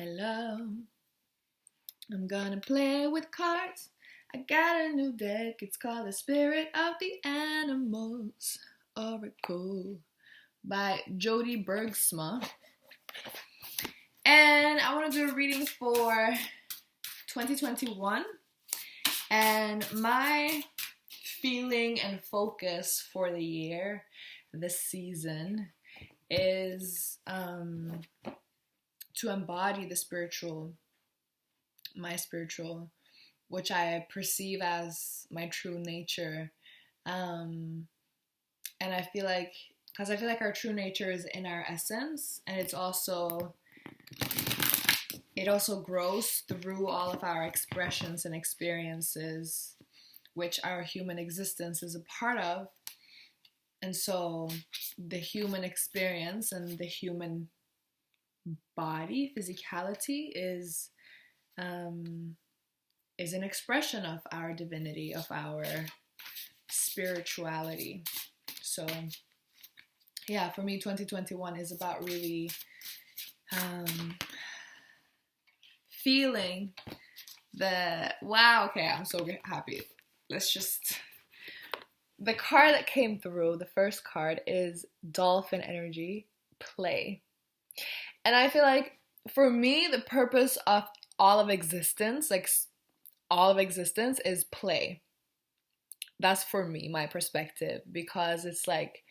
Hello, I'm gonna play with cards. I got a new deck, it's called The Spirit of the Animals Oracle by Jody Bergsma. And I want to do a reading for 2021. And my feeling and focus for the year, this season, is to embody my spiritual, which I perceive as my true nature. And I feel like, because I feel like our true nature is in our essence, and it also grows through all of our expressions and experiences, which our human existence is a part of. And so the human experience and the human body, physicality, is an expression of our divinity, of our spirituality. So yeah, for me 2021 is about really feeling I'm so happy. The card that came through, the first card, is Dolphin energy, play. And I feel like for me, the purpose of all of existence, is play. That's for me, my perspective, because it's like,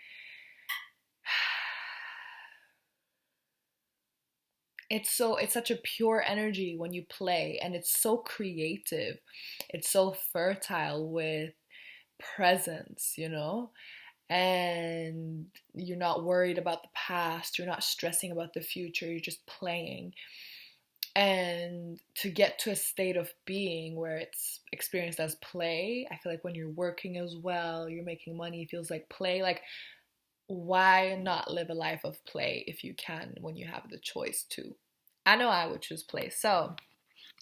it's such a pure energy when you play, and it's so creative. It's so fertile with presence, and you're not worried about the past, you're not stressing about the future, you're just playing. And to get to a state of being where it's experienced as play, I feel like when you're working as well, you're making money, it feels like play. Like, why not live a life of play if you can, when you have the choice to? I know I would choose play. So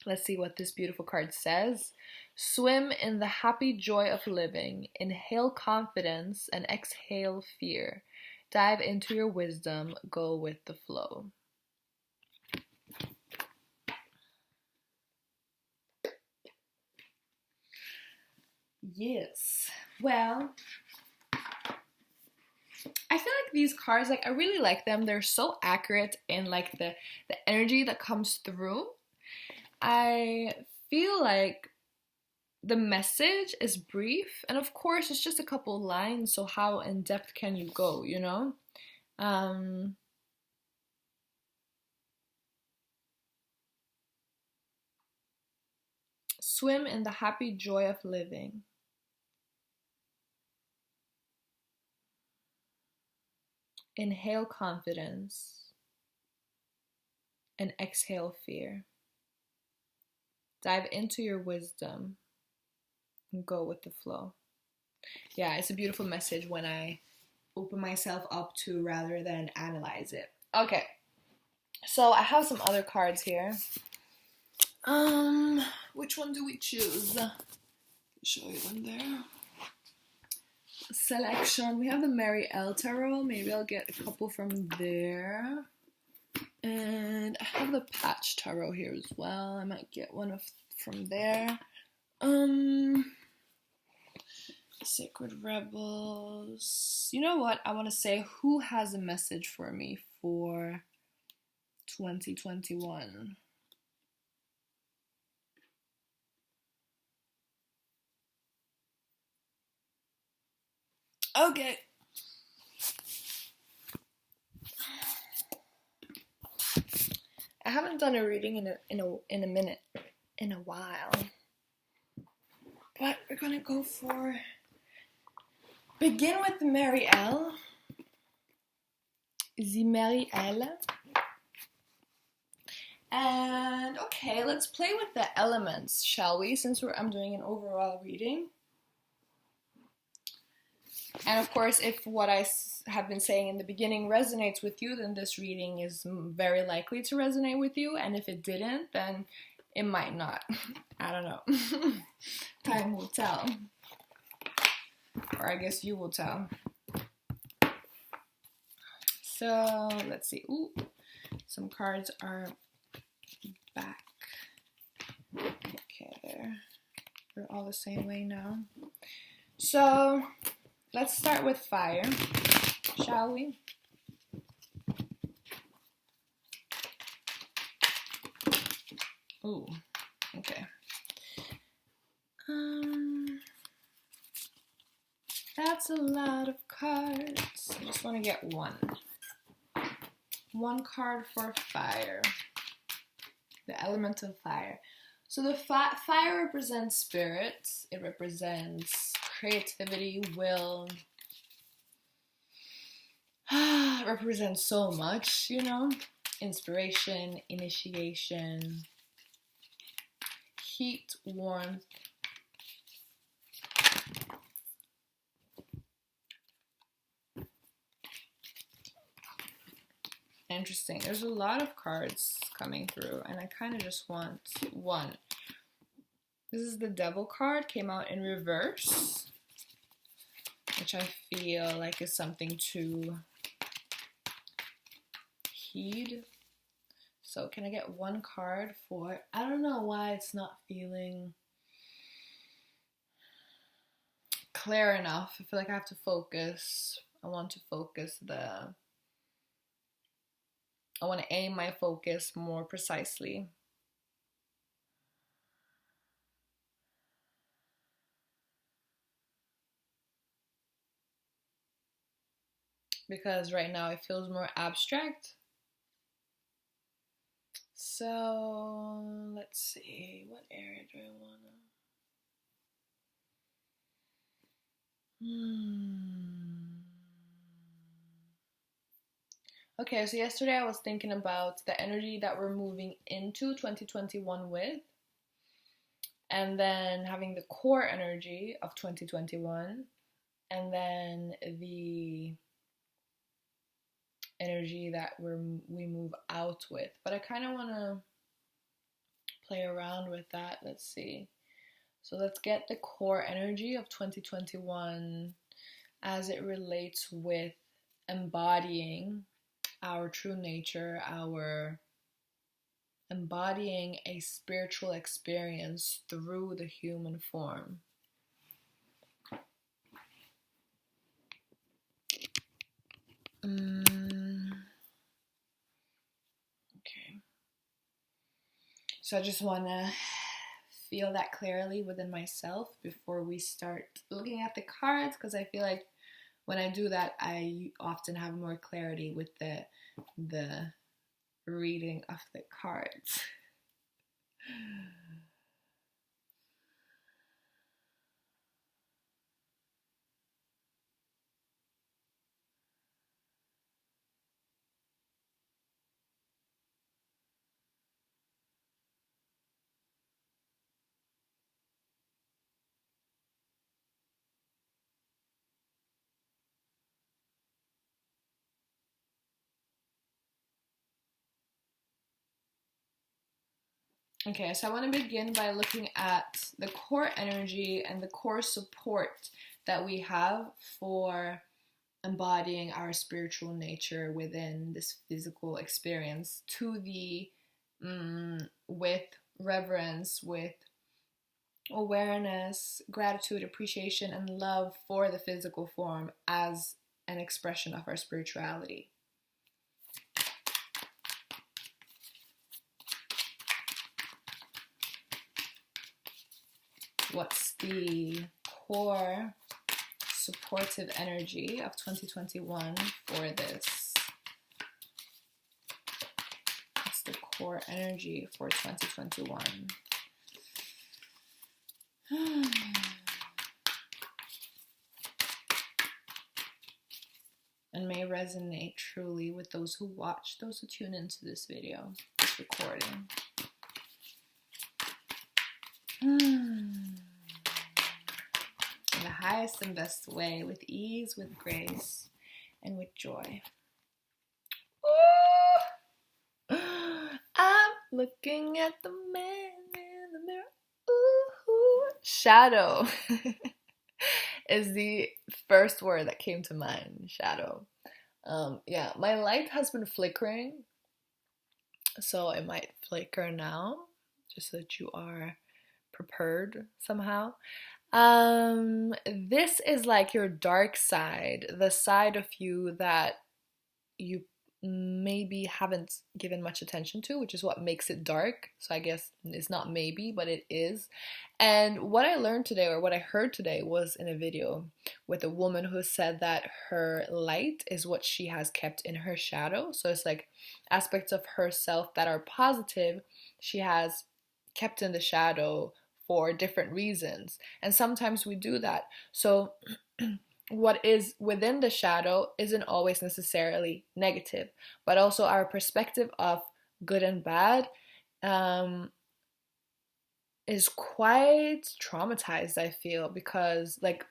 let's see what this beautiful card says. Swim in the happy joy of living. Inhale confidence and exhale fear. Dive into your wisdom. Go with the flow. Yes. Well, I feel like these cards, I really like them. They're so accurate in the energy that comes through. I feel like the message is brief, and of course it's just a couple lines, so how in depth can you go, Swim in the happy joy of living. Inhale confidence and exhale fear. Dive into your wisdom and go with the flow. Yeah, it's a beautiful message when I open myself up to rather than analyze it. Okay, so I have some other cards here. Which one do we choose? I'll show you them there. Selection. We have the Mary L Tarot. Maybe I'll get a couple from there. And I have the Patch Tarot here as well. I might get one from there. Sacred Rebels. You know what? I want to say, who has a message for me for 2021? Okay. I haven't done a reading in a while. But we're gonna go for, begin with the Mary L. The Mary L. And okay, let's play with the elements, shall we? Since I'm doing an overall reading. And of course, if what I have been saying in the beginning resonates with you, then this reading is very likely to resonate with you. And if it didn't, then it might not. I don't know. Time will tell. Or I guess you will tell. So let's see. Ooh, some cards are back. Okay, there. We're all the same way now. So let's start with fire, shall we? Ooh, okay. That's a lot of cards. I just want to get one. One card for fire. The element of fire. So the fire represents spirit. It represents creativity, will. It represents so much, you know. Inspiration, initiation, heat, warmth. Interesting. There's a lot of cards coming through, and I kind of just want one. This is the Devil card, came out in reverse, which I feel like is something to heed. So can I get one card for, I don't know why it's not feeling clear enough. I feel like I have to focus. I want to focus I want to aim my focus more precisely. Because right now it feels more abstract. So let's see, what area do I want to... Okay, so yesterday I was thinking about the energy that we're moving into 2021 with, and then having the core energy of 2021, and then the energy that we move out with. But I kind of want to play around with that. Let's see. So let's get the core energy of 2021 as it relates with embodying our true nature, our embodying a spiritual experience through the human form. Okay. So I just want to feel that clearly within myself before we start looking at the cards, because I feel like when I do that, I often have more clarity with the reading of the cards. Okay, so I want to begin by looking at the core energy and the core support that we have for embodying our spiritual nature within this physical experience to the with reverence, with awareness, gratitude, appreciation, and love for the physical form as an expression of our spirituality. What's the core supportive energy of 2021 for this? What's the core energy for 2021? And may resonate truly with those who watch, those who tune into this video, this recording. In the highest and best way, with ease, with grace, and with joy. Ooh, I'm looking at the man in the mirror. Ooh, shadow is the first word that came to mind. Shadow. Yeah, my light has been flickering So it might flicker now, just so that you are prepared somehow. This is like your dark side, the side of you that you maybe haven't given much attention to, which is what makes it dark. So I guess it's not maybe, but it is. And what I learned today, or what I heard today, was in a video with a woman who said that her light is what she has kept in her shadow. So it's like aspects of herself that are positive, she has kept in the shadow for different reasons. And sometimes we do that. So what is within the shadow isn't always necessarily negative, but also our perspective of good and bad is quite traumatized, I feel, because like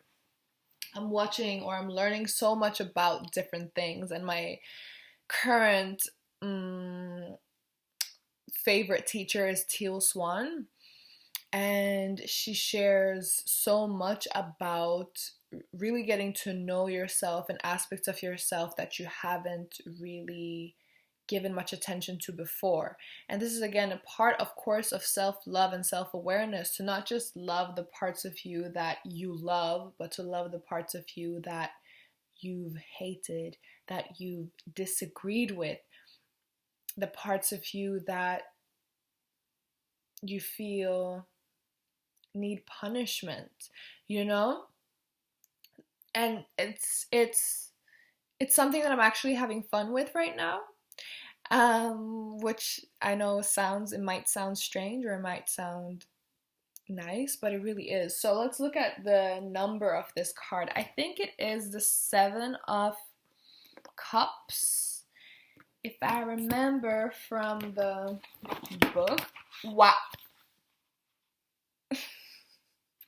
I'm watching or I'm learning so much about different things, and my current favorite teacher is Teal Swan, and she shares so much about really getting to know yourself and aspects of yourself that you haven't really given much attention to before. And this is again a part, of course, of self-love and self-awareness, to not just love the parts of you that you love, but to love the parts of you that you've hated, that you've disagreed with, the parts of you that you feel need punishment, you know? And it's something that I'm actually having fun with right now, which I know it might sound strange or it might sound nice, but it really is. So let's look at the number of this card. I think it is the 7 of Cups, if I remember from the book. Wow.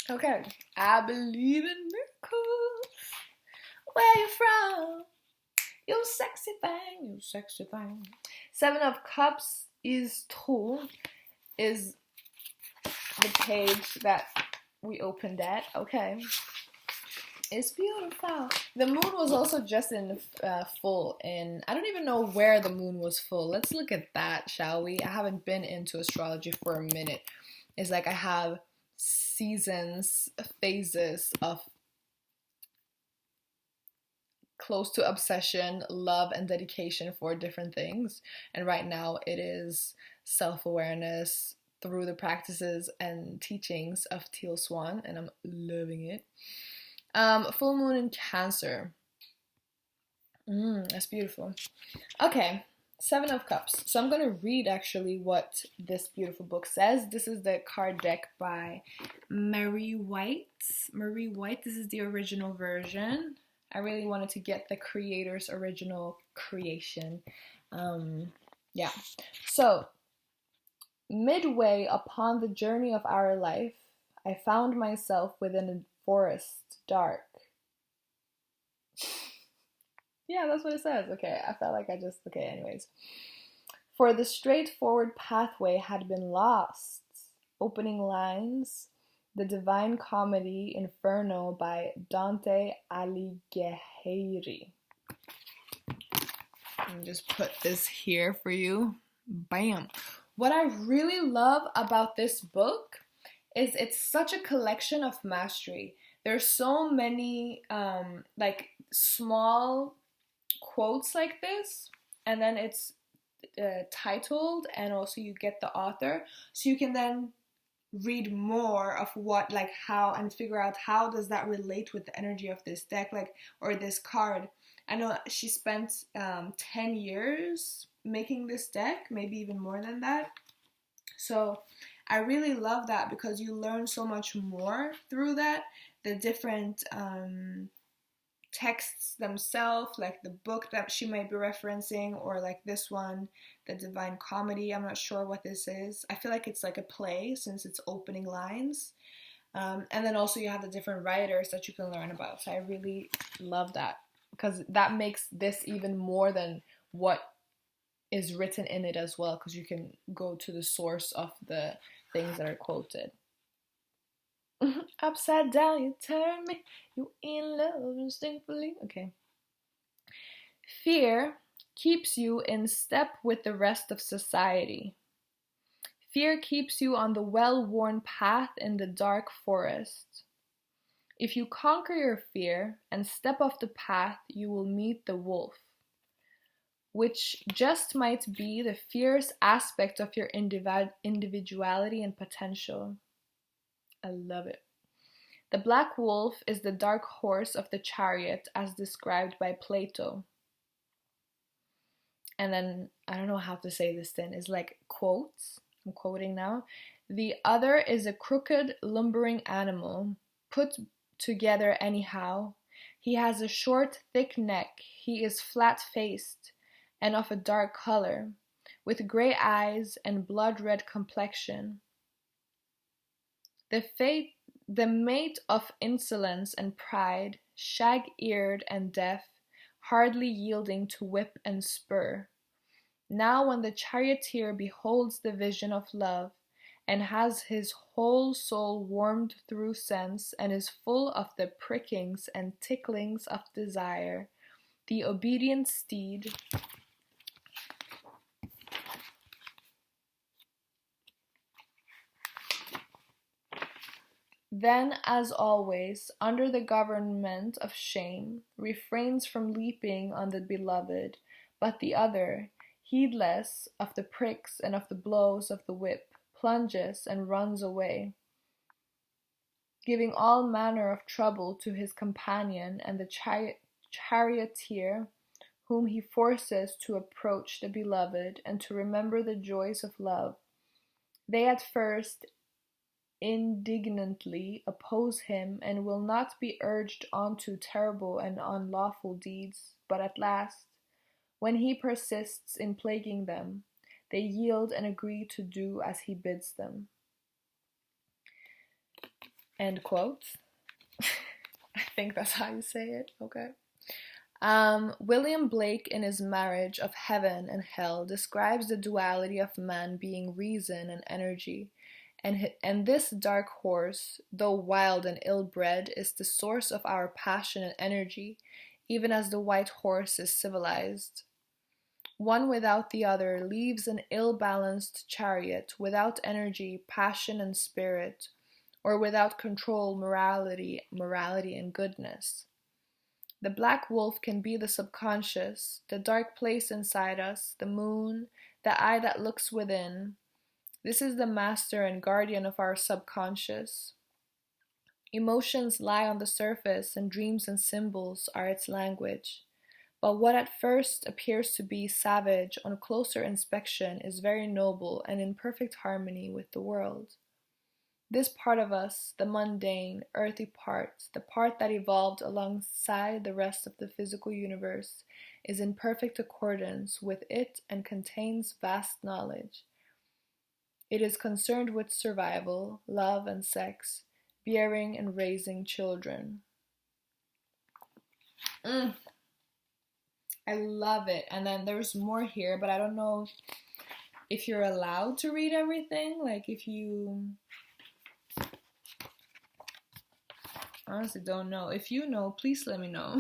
Okay. I believe in miracles. Where you from? You sexy thing, you sexy thing. 7 of Cups is the page that we opened at. Okay. It's beautiful. The moon was also just in full, and I don't even know where the moon was full. Let's look at that, shall we? I haven't been into astrology for a minute. It's like I have seasons, phases of close to obsession, love, and dedication for different things. And right now it is self-awareness through the practices and teachings of Teal Swan, and I'm loving it. Full moon in Cancer. That's beautiful. Okay, 7 of Cups. So I'm going to read actually what this beautiful book says. This is the card deck by Marie White. Marie White, this is the original version. I really wanted to get the creator's original creation. Yeah. So, midway upon the journey of our life, I found myself within a forest dark. Yeah, that's what it says. Okay, I felt like okay, anyways. For the straightforward pathway had been lost. Opening lines, The Divine Comedy, Inferno by Dante Alighieri. Let me just put this here for you. Bam. What I really love about this book is it's such a collection of mastery. There's so many like small quotes like this, and then it's titled, and also you get the author, so you can then read more of what, like, how, and figure out how does that relate with the energy of this deck, like, or this card. I know she spent 10 years making this deck, maybe even more than that. So I really love that because you learn so much more through that. The different texts themselves, like the book that she might be referencing, or like this one, The Divine Comedy. I'm not sure what this is. I feel like it's like a play since it's opening lines. And then also you have the different writers that you can learn about. So I really love that because that makes this even more than what is written in it as well, because you can go to the source of the things that are quoted. Upside down, you turn me, you in love instinctively. Okay. Fear keeps you in step with the rest of society. Fear keeps you on the well-worn path in the dark forest. If you conquer your fear and step off the path, you will meet the wolf, which just might be the fierce aspect of your individuality and potential. I love it. The black wolf is the dark horse of the chariot as described by Plato. And then, I don't know how to say this then, it's like quotes. I'm quoting now. The other is a crooked, lumbering animal, put together anyhow. He has a short, thick neck. He is flat-faced and of a dark color, with gray eyes and blood-red complexion. The mate of insolence and pride, shag-eared and deaf, hardly yielding to whip and spur. Now when the charioteer beholds the vision of love, and has his whole soul warmed through sense, and is full of the prickings and ticklings of desire, the obedient steed then, as always, under the government of shame, refrains from leaping on the beloved, but the other, heedless of the pricks and of the blows of the whip, plunges and runs away, giving all manner of trouble to his companion and the charioteer, whom he forces to approach the beloved and to remember the joys of love. They at first indignantly oppose him and will not be urged on to terrible and unlawful deeds, but at last, when he persists in plaguing them, they yield and agree to do as he bids them. End quote. I think that's how you say it, okay. William Blake, in his Marriage of Heaven and Hell, describes the duality of man being reason and energy, and this dark horse, though wild and ill-bred, is the source of our passion and energy, even as the white horse is civilized. One without the other leaves an ill-balanced chariot, without energy, passion, and spirit, or without control, morality and goodness. The black wolf can be the subconscious, the dark place inside us, the moon, the eye that looks within. This is the master and guardian of our subconscious. Emotions lie on the surface, and dreams and symbols are its language. But what at first appears to be savage on closer inspection is very noble and in perfect harmony with the world. This part of us, the mundane, earthy part, the part that evolved alongside the rest of the physical universe, is in perfect accordance with it and contains vast knowledge. It is concerned with survival, love and sex, bearing and raising children. I love it. And then there's more here, but I don't know if you're allowed to read everything. Like if you... honestly don't know. If you know, please let me know.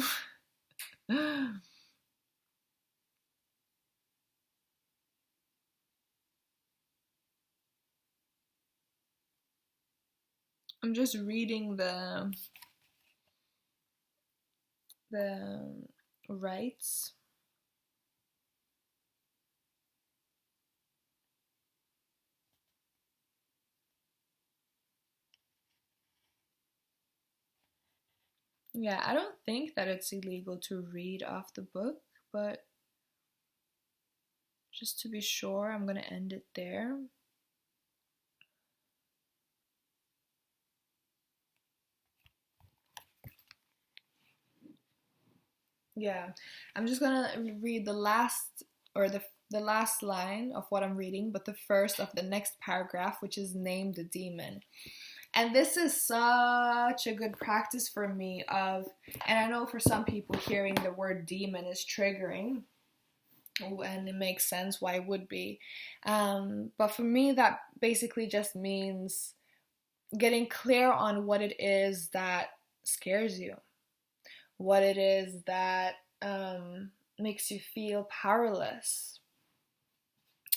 I'm just reading the rights. Yeah, I don't think that it's illegal to read off the book, but just to be sure, I'm gonna end it there. Yeah, I'm just gonna read the last, or the last line of what I'm reading, but the first of the next paragraph, which is Name the Demon. And this is such a good practice for me and I know for some people hearing the word demon is triggering, and it makes sense why it would be. But for me, that basically just means getting clear on what it is that scares you. What it is that makes you feel powerless.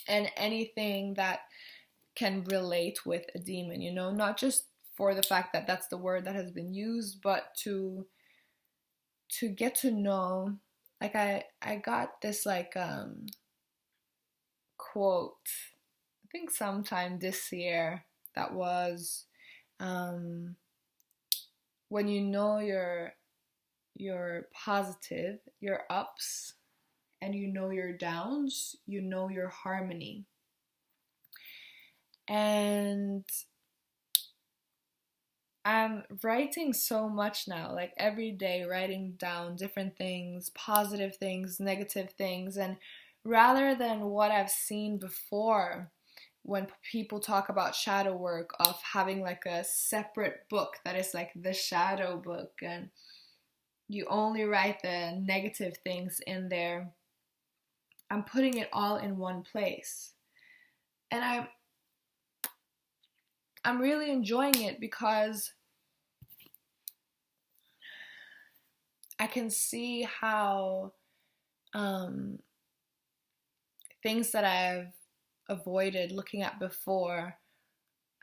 And anything that can relate with a demon, you know, not just for the fact that that's the word that has been used, but to get to know, like I got this like quote, I think sometime this year, that was um when you know your positive, your ups, and you know your downs, you know your harmony. And I'm writing so much now, like every day, writing down different things, positive things, negative things. And rather than what I've seen before, when people talk about shadow work, of having like a separate book that is like the shadow book, and you only write the negative things in there, I'm putting it all in one place. And I'm really enjoying it because I can see how things that I've avoided looking at before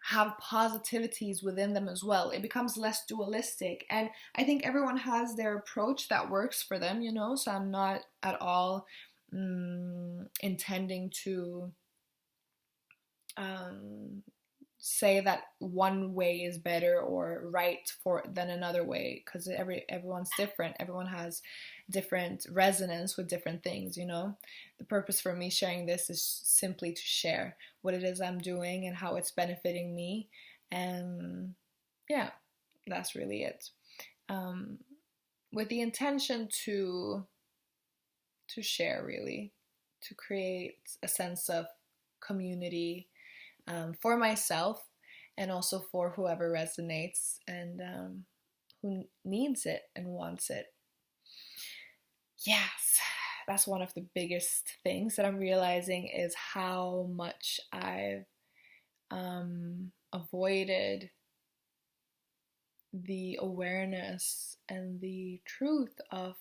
have positivities within them as well. It becomes less dualistic. And I think everyone has their approach that works for them, you know? So I'm not at all intending to say that one way is better or right for than another way, because everyone's different. Everyone has different resonance with different things, you know. The purpose for me sharing this is simply to share what it is I'm doing and how it's benefiting me. And yeah, that's really it, with the intention to share, really, to create a sense of community, for myself, and also for whoever resonates and who needs it and wants it. Yes, that's one of the biggest things that I'm realizing, is how much I've avoided the awareness and the truth of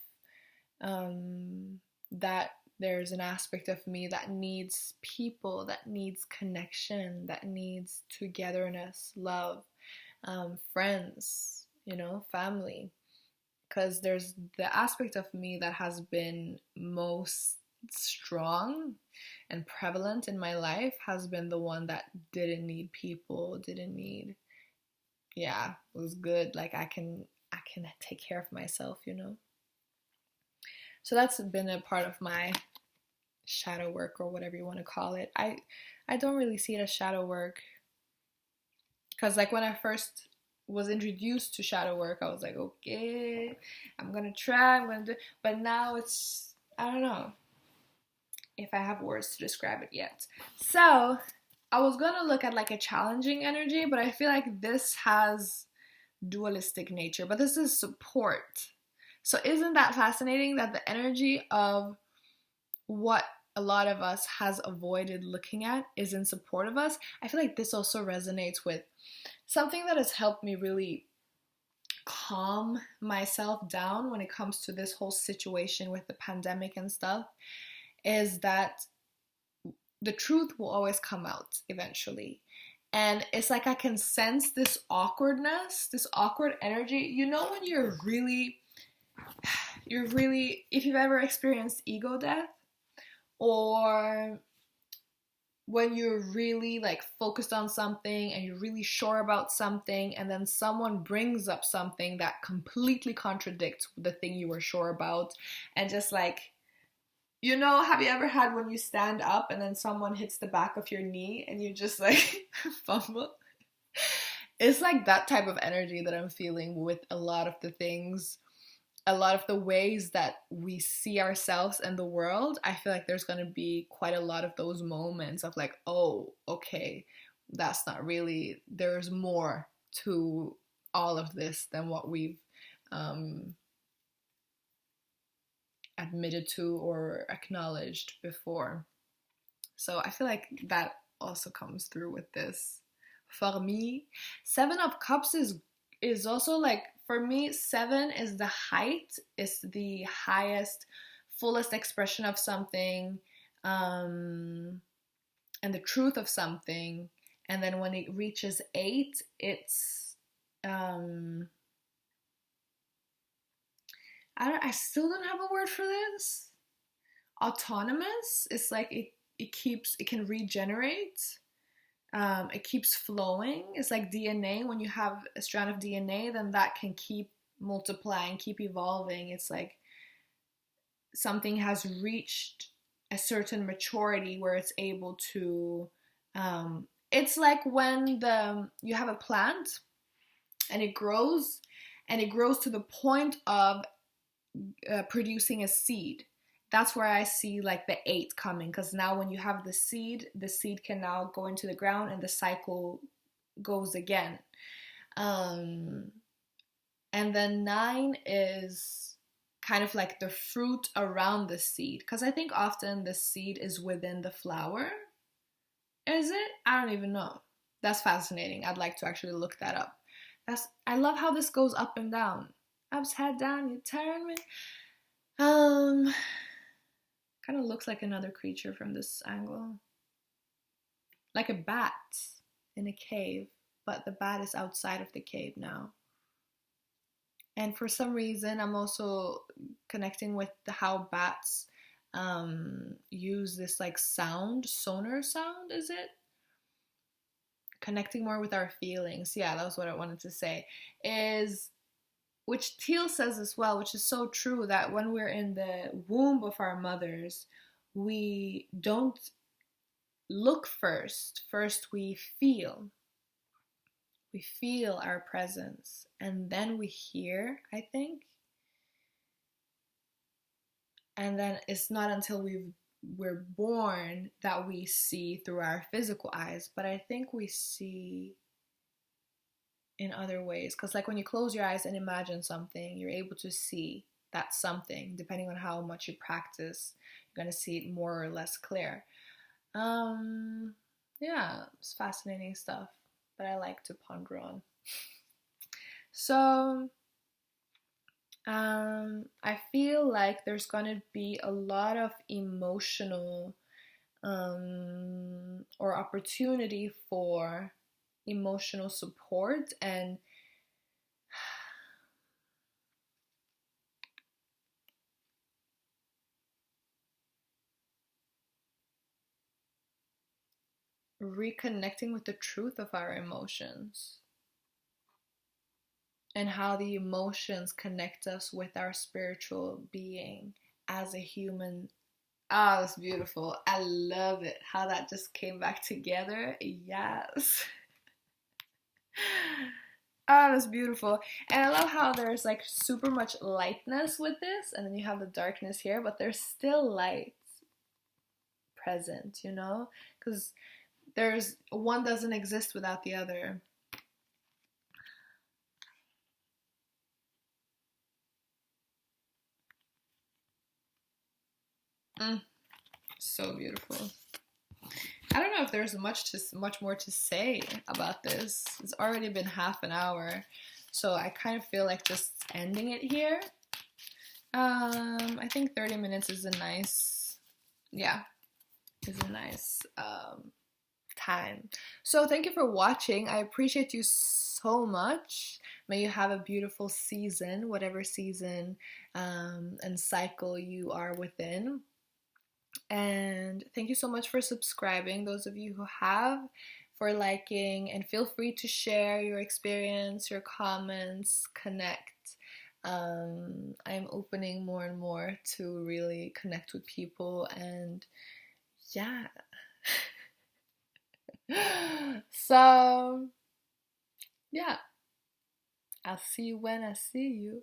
that there's an aspect of me that needs people, that needs connection, that needs togetherness, love, friends, you know, family. Because there's the aspect of me that has been most strong and prevalent in my life, has been the one that didn't need people, didn't need, yeah, it was good. Like I can take care of myself, you know. So that's been a part of my shadow work, or whatever you want to call it. I don't really see it as shadow work, because like when I first was introduced to shadow work, I was like, okay, I'm gonna do, but now it's, I don't know if I have words to describe it yet. So I was gonna look at like a challenging energy, but I feel like this has dualistic nature, but this is support. So isn't that fascinating, that the energy of what a lot of us has avoided looking at is in support of us? I feel like this also resonates with something that has helped me really calm myself down when it comes to this whole situation with the pandemic and stuff, is that the truth will always come out eventually. And it's like I can sense this awkwardness, this awkward energy. You know, when you're really, if you've ever experienced ego death, or when you're really like focused on something and you're really sure about something, and then someone brings up something that completely contradicts the thing you were sure about, and just like, you know, have you ever had when you stand up and then someone hits the back of your knee and you just like fumble? It's like that type of energy that I'm feeling with a lot of the things, a lot of the ways that we see ourselves and the world. I feel like there's going to be quite a lot of those moments of like, oh, okay, that's not really, there's more to all of this than what we've admitted to or acknowledged before. So I feel like that also comes through with this. For me, Seven of Cups is also like, for me, 7 is the height, is the highest fullest expression of something, and the truth of something. And then when it reaches 8, it's I still don't have a word for this. Autonomous. It's like it can regenerate. It keeps flowing. It's like DNA. When you have a strand of DNA, then that can keep multiplying, keep evolving. It's like something has reached a certain maturity where it's able to. It's like when you have a plant and it grows to the point of producing a seed. That's where I see like the 8 coming, because now when you have the seed can now go into the ground and the cycle goes again. And then 9 is kind of like the fruit around the seed, because I think often the seed is within the flower. Is it? I don't even know. That's fascinating. I'd like to actually look that up. I love how this goes up and down. Upside down, you turn me. Kind of looks like another creature from this angle. Like a bat in a cave, but the bat is outside of the cave now. And for some reason, I'm also connecting with how bats use this like sound, sonar sound, is it? Connecting more with our feelings. Yeah, that was what I wanted to say. Which Teal says as well, which is so true, that when we're in the womb of our mothers, we don't look first. First we feel. We feel our presence, and then we hear, I think. And then it's not until we're born that we see through our physical eyes, but I think we see in other ways, because like when you close your eyes and imagine something, you're able to see that something. Depending on how much you practice, you're going to see it more or less clear. Yeah, it's fascinating stuff that I like to ponder on. So I feel like there's going to be a lot of emotional or opportunity for emotional support and reconnecting with the truth of our emotions and how the emotions connect us with our spiritual being as a human. Ah, that's beautiful. I love it. How that just came back together. Yes. Oh, that's beautiful. And I love how there's like super much lightness with this, and then you have the darkness here, but there's still light present, you know? Because there's one doesn't exist without the other. So beautiful. I don't know if there's much more to say about this. It's already been half an hour, so I kind of feel like just ending it here. I think 30 minutes is a nice time. So thank you for watching. I appreciate you so much. May you have a beautiful season, whatever season and cycle you are within. And thank you so much for subscribing, those of you who have, for liking, and feel free to share your experience, your comments, connect. I'm opening more and more to really connect with people, and yeah. So, yeah. I'll see you when I see you.